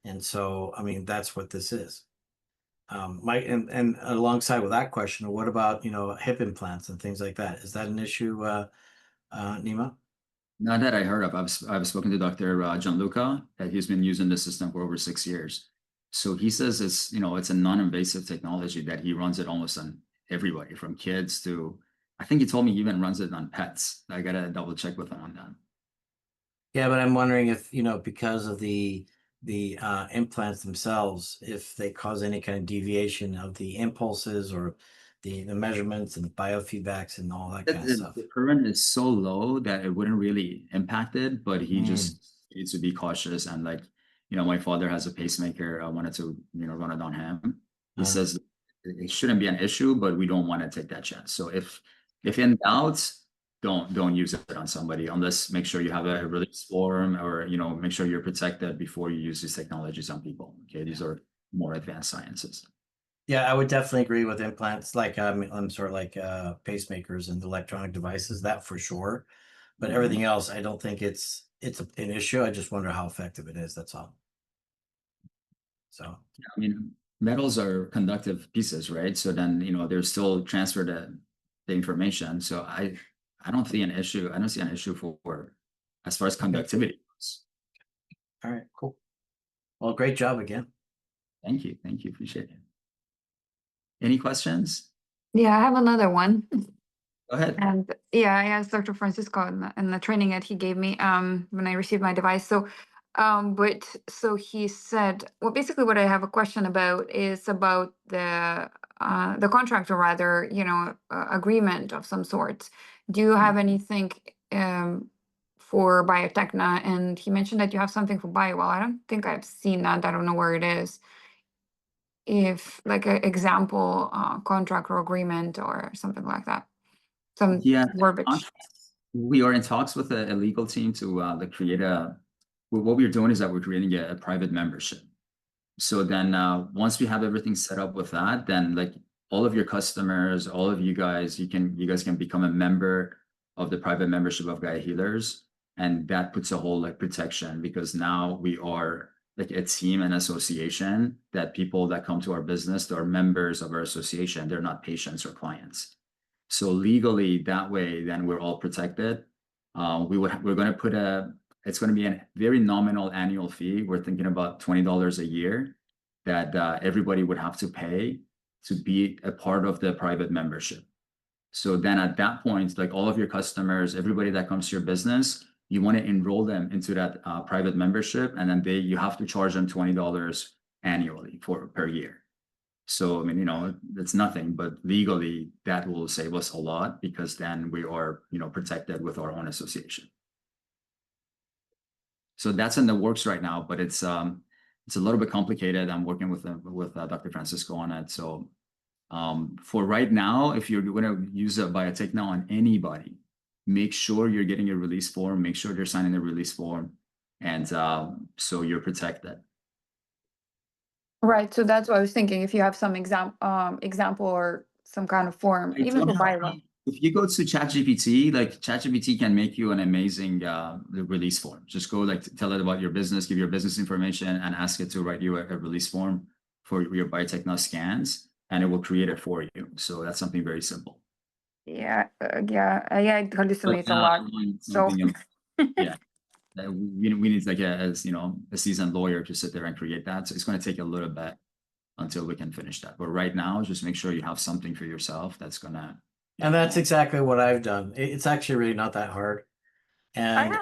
And so, I mean, that's what this is. Mike, and alongside with that question, what about, hip implants and things like that? Is that an issue, Nima? Not that I heard of. I've spoken to Dr. Gianluca, that he's been using the system for over 6 years. So he says it's, it's a non-invasive technology that he runs it almost on everybody, from kids to, I think he told me he even runs it on pets. I gotta double check with him on that. Yeah, but I'm wondering if, because of the implants themselves, if they cause any kind of deviation of the impulses or the measurements and biofeedbacks and all that kind of stuff. The current is so low that it wouldn't really impact it, but he just needs to be cautious. And like, my father has a pacemaker. I wanted to, run it on him. He says it shouldn't be an issue, but we don't want to take that chance. So if in doubt, don't use it on somebody, unless make sure you have a release form, or make sure you're protected before you use these technologies on people. Okay, these are more advanced sciences. Yeah, I would definitely agree with implants, like I'm sort of like pacemakers and electronic devices, that for sure. But everything else, I don't think it's an issue. I just wonder how effective it is. That's all. So I mean, metals are conductive pieces, right? So then they're still transfer the information. So I don't see an issue. I don't see an issue for as far as conductivity goes. All right, cool. Well, great job again. Thank you. Appreciate it. Any questions? Yeah, I have another one. Go ahead. And yeah, I asked Dr. Francisco in the training that he gave me when I received my device. So he said, well, basically what I have a question about is about the contract, or rather, agreement of some sorts. Do you have anything for Biotekna? And he mentioned that you have something for Bio. I don't think I've seen that. I don't know where it is. If like an example contract or agreement or something like that. Some verbiage. We are in talks with a legal team to create what we're doing is that we're creating a private membership. So then once we have everything set up with that, then like all of your customers, all of you guys, you guys can become a member of the private membership of Gaia Healers. And that puts a whole like protection, because now we are like a team and association, that people that come to our business, they're members of our association. They're not patients or clients. So legally, that way, then we're all protected. We're going to put it's going to be a very nominal annual fee. We're thinking about $20 a year that everybody would have to pay to be a part of the private membership. So then at that point, like all of your customers, everybody that comes to your business, you want to enroll them into that private membership, and then you have to charge them $20 annually per year. So, I mean, it's nothing, but legally that will save us a lot, because then we are, protected with our own association. So that's in the works right now, but it's a little bit complicated. I'm working with Dr. Francisco on it. So for right now, if you're going to use a Biotekna on anybody, make sure you're getting a release form, make sure you're signing a release form, and so you're protected. Right. So that's what I was thinking. If you have some example or some kind of form, even for bio. If you go to ChatGPT, like ChatGPT can make you an amazing release form. Just go tell it about your business, give your business information, and ask it to write you a release form for your Biotekna scans, and it will create it for you. So that's something very simple. Yeah, it hallucinates a lot. So yeah. We need like a seasoned lawyer to sit there and create that. So it's going to take a little bit until we can finish that. But right now, just make sure you have something for yourself that's gonna. And that's exactly what I've done. It's actually really not that hard. And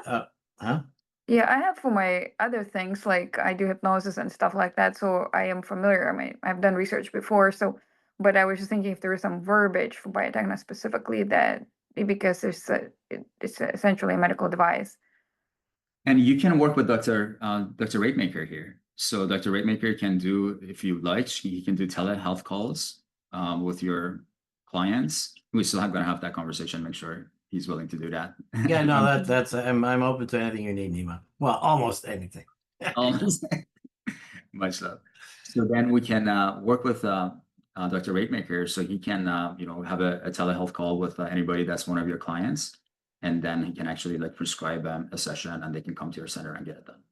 yeah, I have for my other things, like I do hypnosis and stuff like that. So I am familiar. I mean, I've done research before. So, but I was just thinking if there is some verbiage for Biotekna specifically, that because it's essentially a medical device. And you can work with Dr. Regmatex here. So Dr. Regmatex can do, if you like, he can do telehealth calls with your clients. We still have going to have that conversation, make sure he's willing to do that. Yeah, no, that's I'm open to anything you need, Nima. Well, almost anything. Much love. So then we can work with Dr. Regmatex, so he can have a telehealth call with anybody that's one of your clients, and then he can actually prescribe a session, and they can come to your center and get it done.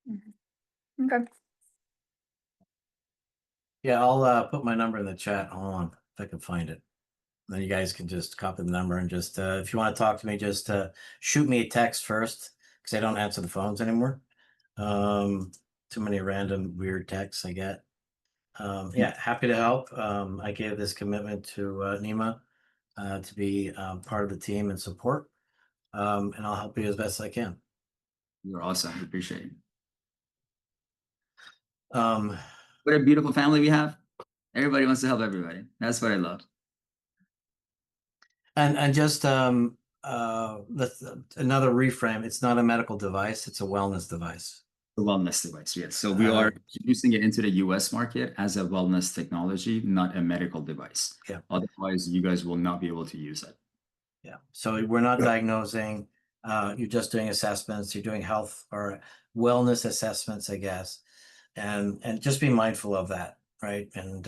Mm-hmm. Okay. Yeah, I'll put my number in the chat. Hold on, if I can find it. Then you guys can just copy the number and just, if you want to talk to me, just shoot me a text first, because I don't answer the phones anymore. too many random weird texts I get. Yeah, happy to help. I gave this commitment to Nima to be part of the team and support, and I'll help you as best I can. You're awesome. We appreciate it. Um, What a beautiful family we have. Everybody wants to help everybody. That's what I love. and just another reframe. It's not a medical device. It's a wellness device. The wellness device, yes. So we are introducing it into the US market as a wellness technology, not a medical device. Yeah. Otherwise, you guys will not be able to use it. Yeah. So we're not diagnosing. You're just doing assessments. You're doing health or wellness assessments, I guess, and just be mindful of that, right? And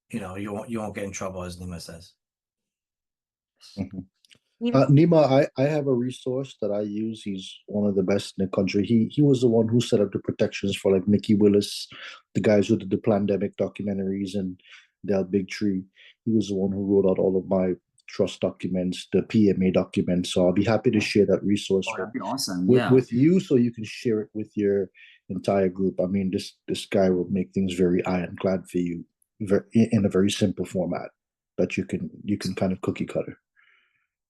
you won't get in trouble, as Nima says. Nima, I have a resource that I use. He's one of the best in the country. He was the one who set up the protections for like Mickey Willis, the guys who did the pandemic documentaries, and Del Bigtree. He was the one who wrote out all of my trust documents, the PMA documents. So I'll be happy to share that resource that'd be awesome. with you, so you can share it with your entire group. I mean, this guy will make things very ironclad for you, in a very simple format that you can kind of cookie cutter.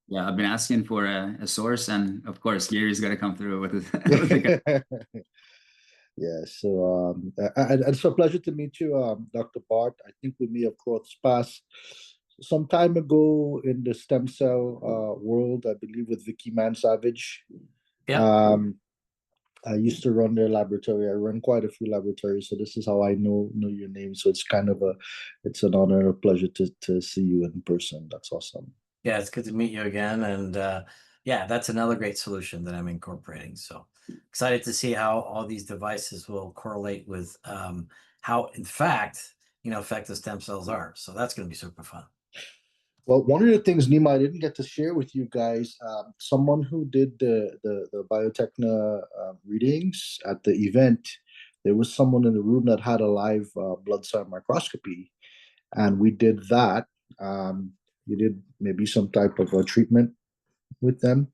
Yeah, I've been asking for a source, and of course, Gary's got to come through with it. Yeah, so and it's a pleasure to meet you, Dr. Bart. I think we may have crossed paths some time ago in the stem cell world, I believe, with Vicky Mansavage. Yeah. I used to run their laboratory. I run quite a few laboratories, so this is how I know your name. So it's kind of it's an honor and a pleasure to see you in person. That's awesome. Yeah, it's good to meet you again. And yeah, that's another great solution that I'm incorporating. So excited to see how all these devices will correlate with how, in fact, effective stem cells are. So that's going to be super fun. Well, one of the things, Nima, I didn't get to share with you guys, someone who did the Biotekna readings at the event, there was someone in the room that had a live blood cell microscopy, and we did that. You did maybe some type of a treatment with them,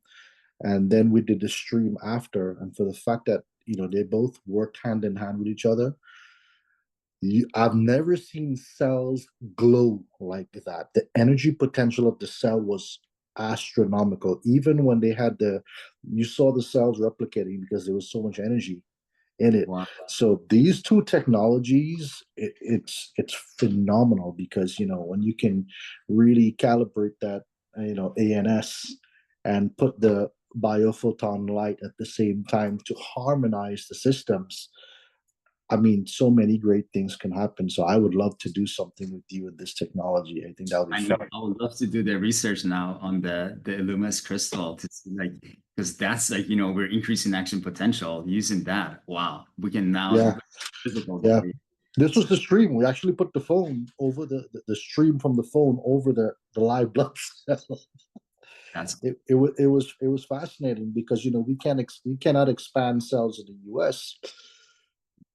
and then we did the stream after. And for the fact that they both worked hand in hand with each other, I've never seen cells glow like that. The energy potential of the cell was astronomical. Even when they had you saw the cells replicating because there was so much energy in it. Wow. So these two technologies, it's phenomenal, because when you can really calibrate that ANS and put the biophoton light at the same time to harmonize the systems, I mean, so many great things can happen. So I would love to do something with you with this technology. I think that would be fun. I would love to do the research now on the Illumis crystal to see, because that's we're increasing action potential using that. Wow, we can now do physical. Yeah. This was the stream. We actually put the phone over the stream from the phone over the live blood cell. It was fascinating, because we cannot expand cells in the US,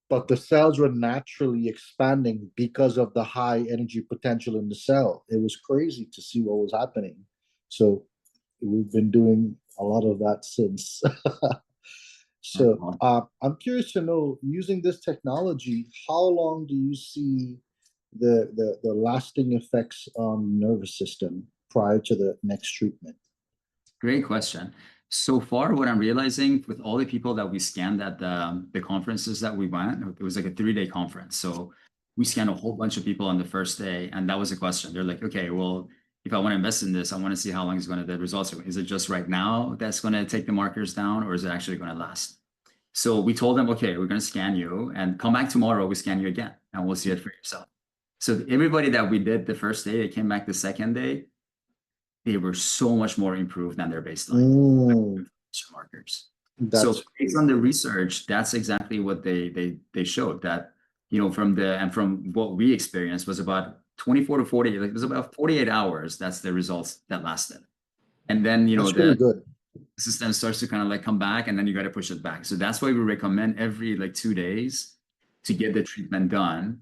but the cells were naturally expanding because of the high energy potential in the cell. It was crazy to see what was happening. So we've been doing a lot of that since. So I'm curious to know, using this technology, how long do you see the lasting effects on the nervous system prior to the next treatment? Great question. So far, what I'm realizing with all the people that we scanned at the conferences that we went, it was like a 3-day conference. So we scanned a whole bunch of people on the first day, and that was a question. They're like, okay, well, if I want to invest in this, I want to see how long the results are. Is it just right now that's going to take the markers down, or is it actually going to last? So we told them, okay, we're going to scan you, and come back tomorrow, we scan you again, and we'll see it for yourself. So everybody that we did the first day, they came back the second day, they were so much more improved than their baseline markers. So based on the research, that's exactly what they showed, that from what we experienced was about 24 to 40, it was about 48 hours. That's the results that lasted. And then that's really good. The system starts to kind of come back, and then you got to push it back. So that's why we recommend every 2 days to get the treatment done.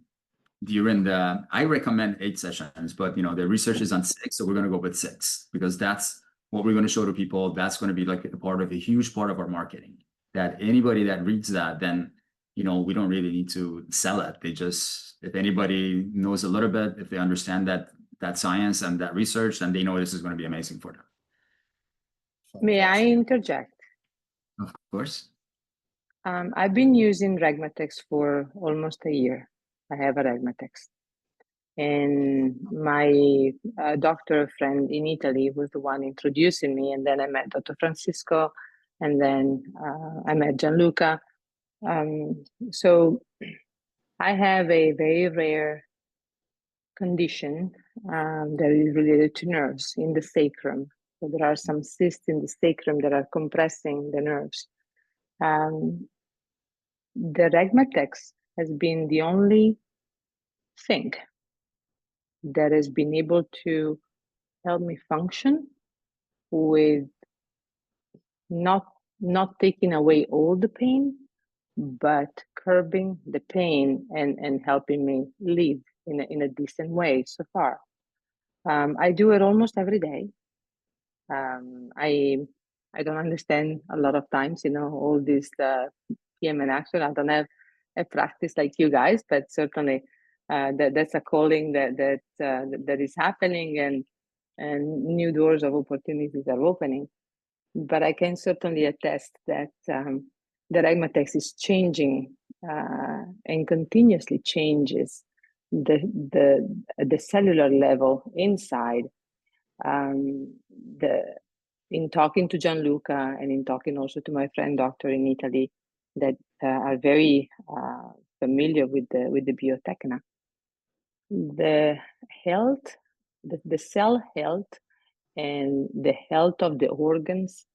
I recommend 8 sessions, but the research is on 6, so we're going to go with 6, because that's what we're going to show to people. That's going to be a huge part of our marketing. that anybody that reads that, then, we don't really need to sell it. They just, if anybody knows a little bit, if they understand that science and that research, then they know this is going to be amazing for them. May I interject? Of course. I've been using Regmatex for almost a year. I have a Regmatex. And my doctor friend in Italy was the one introducing me. And then I met Dr. Francisco, and then I met Gianluca. So I have a very rare condition that is related to nerves in the sacrum. So there are some cysts in the sacrum that are compressing the nerves. The Regmatex has been the only thing that has been able to help me function with not taking away all the pain, but curbing the pain and helping me live in a decent way so far. I do it almost every day. I don't understand a lot of times, all this PMN action. I don't have a practice like you guys, but certainly that's a calling that is happening, and new doors of opportunities are opening. But I can certainly attest that the Regmatex is changing and continuously changes the cellular level inside. In talking to Gianluca and in talking also to my friend doctor in Italy that are very familiar with the Biotekna, the health, the cell health and the health of the organs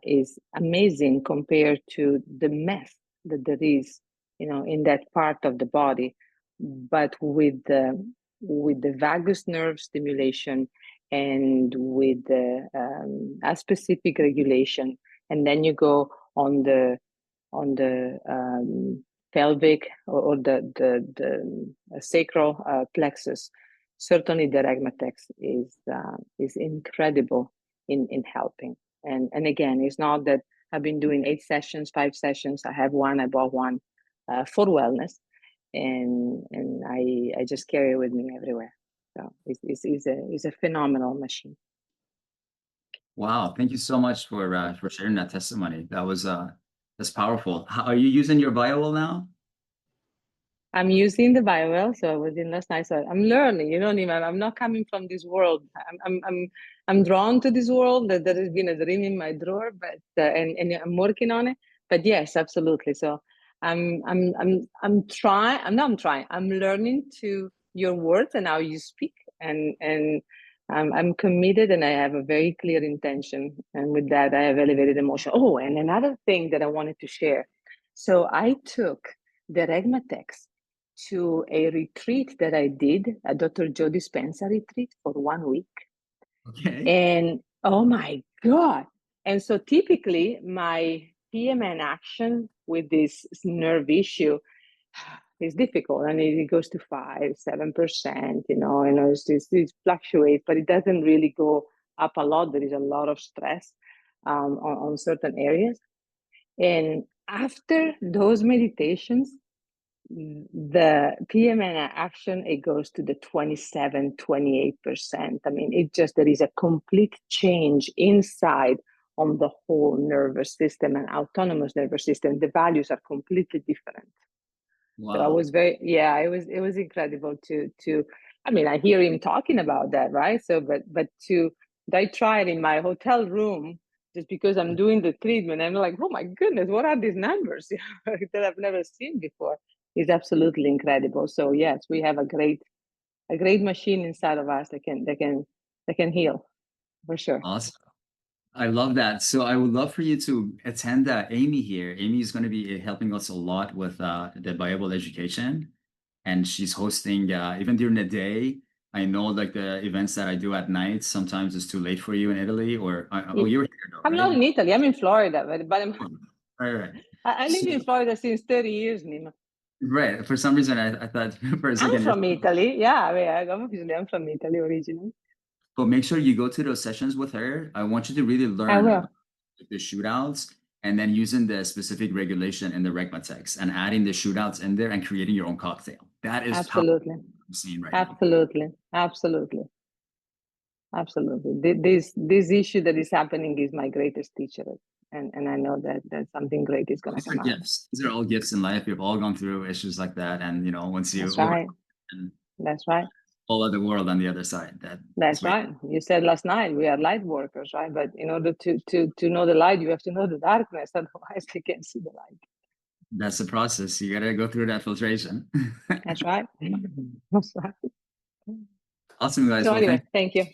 is amazing compared to the mess that there is, in that part of the body. But with the vagus nerve stimulation and with the specific regulation, and then you go on the pelvic or the sacral plexus. Certainly, the Regmatex is incredible in helping. And again, it's not that I've been doing 8 sessions, 5 sessions. I have one. I bought one for wellness, and I just carry it with me everywhere. So it's a phenomenal machine. Wow, thank you so much for sharing that testimony. That's powerful. Are you using your Bioel now? I'm using the Bioel, so I was in last night. So I'm learning, Nima. I'm not coming from this world. I'm drawn to this world. That there has been a dream in my drawer, but and I'm working on it. But yes, absolutely. So I'm trying. I'm learning to your words and how you speak, and I'm committed, and I have a very clear intention. And with that, I have elevated emotion. Oh, and another thing that I wanted to share. So I took the Regmatex to a retreat that I did, a Dr. Joe Dispenza retreat for 1 week. Okay. And oh my God. And so typically my PMN action with this nerve issue is difficult. And it goes to 5-7%, it fluctuates, but it doesn't really go up a lot. There is a lot of stress on certain areas. And after those meditations, the PMN action, it goes to the 27-28%. I mean, there is a complete change inside on the whole nervous system and autonomous nervous system. The values are completely different. Wow. So I was it was incredible to I mean, I hear him talking about that, right? So but I tried in my hotel room just because I'm doing the treatment. I'm like, oh my goodness, what are these numbers that I've never seen before? It's absolutely incredible. So yes, we have a great machine inside of us that can heal for sure. Awesome. I love that. So I would love for you to attend Amy here. Amy is going to be helping us a lot with the Bible education, and she's hosting even during the day. I know like the events that I do at night, sometimes it's too late for you in Italy, or you're here though, I'm right? not in Italy. I'm in Florida, but I'm, Right. I live in Florida since 30 years, Nima. Right. For some reason, I thought for a second. I'm from Italy. Yeah, I mean, I'm from Italy originally. But make sure you go to those sessions with her. I want you to really learn about the shootouts and then using the specific regulation in the Regmatex and adding the shootouts in there and creating your own cocktail. That is Absolutely. how I'm seeing right now. Absolutely. Absolutely. Absolutely. This issue that is happening is my greatest teacher. And I know that something great is going to These are come out. gifts. These are all gifts in life. We've all gone through issues like that. And, you know, once you That's right. and That's right. all other world on the other side. That's right. You said last night we are light workers, right? But in order to know the light, you have to know the darkness. Otherwise, you can't see the light. That's the process. You got to go through that filtration. That's right. That's right. Awesome, guys. So Well, anyway, thank you.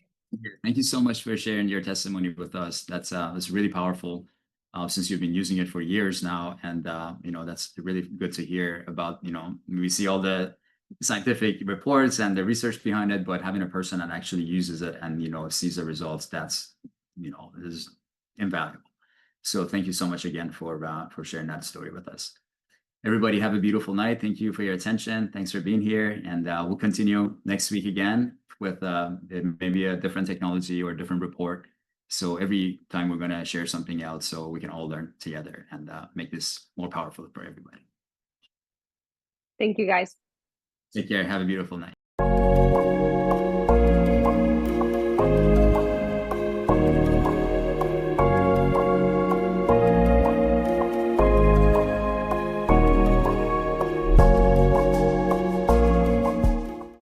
Thank you so much for sharing your testimony with us. That's really powerful since you've been using it for years now. And, you know, that's really good to hear about, you know, we see all the scientific reports and the research behind it, but having a person that actually uses it and, you know, sees the results, that's, you know, is invaluable. So thank you so much again for sharing that story with us. Everybody have a beautiful night. Thank you for your attention. Thanks for being here. And we'll continue next week again with maybe a different technology or a different report. So every time we're going to share something else so we can all learn together and make this more powerful for everybody. Thank you, guys. Take care. Have a beautiful night.